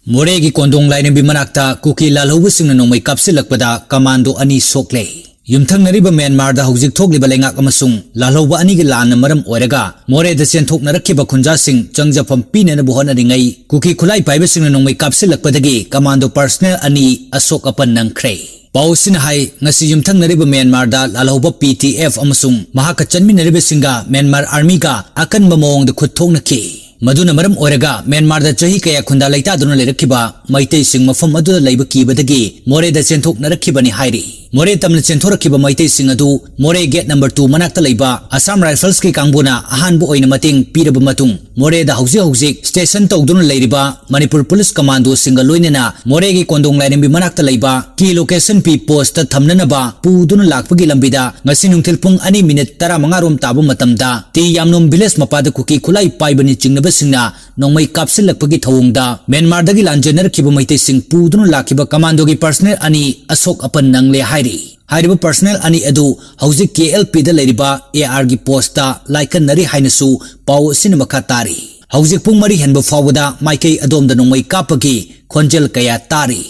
मोरे की कोंदोंग लाइनबी मनाक्ता cookie लालहौबसिंगना नोंमै कापसिलक्पदा commando अनि सोक्ले युमथंगनरिबा म्यांमारदा हौजिक थोक्लिबा लेंगाक अमसुंग लालहौबा अनिगी लानना मरम ओइरगा मोरेदा चेंथोकनरखिबा खुंजासिंग चंगजफम पीननबु होनरिंगै कुकी खुलाई पाइबसिंगना नोंमै कापसिलक्पदगी कमांडो पर्सनल अनि अशोक अपन नंख्रे पाउसिन high ngasi yumthangnariba Myanmarda lalhauba PTF amasung mahaka chanminaribasinga Myanmar Army ga akanba mawongda khutthoknaki maduna maram oiraga Myanmarda chahi kaya khunda laita duna lerakhiba maitai sing mafam adu leiba kibadagi moreda chenthoknarakibani hairi Moreh तमने चेंथोरखिबा मैतै सिंग अदु Moreh gate number 2 मनाक्ता लैबा Assam rifles के कांगबुना अहानबु ओइना मतेंग पीरब मतुंग मोरे दा हौजिक स्टेशन तौदुन लैरिबा मणिपुर पुलिस कमांडो सिंग लोइनेना मोरे गी कोंदोंग लाइनबी मनाक्ता लैबा की लोकेशन पी पोस्ट थमननबा पुदुन लाखपगी लंबिदा ngasi nungthil pung 2 minute 15 rom tabu matamda ti yamnom village mapada kuki khulai paibani chingnaba singna nongmai kapsilakpagi thawungda Myanmar dagi lanjener khiba Meitei सिंग पुदुन लाखिबा कमांडो गी पर्सनल अनि अशोक अपन नंगले हाइरिबा पर्सनल अनि अदु हौजिक KLP दा लेरिबा AR गी पोस्टा लाइकन नरी हाइनसु पाउ सिन मखा तारी हौजिक पुंग मरी हेनबो फावदा माइकै अदोम दा नोंमै कापगी खोंजेल कया तारी।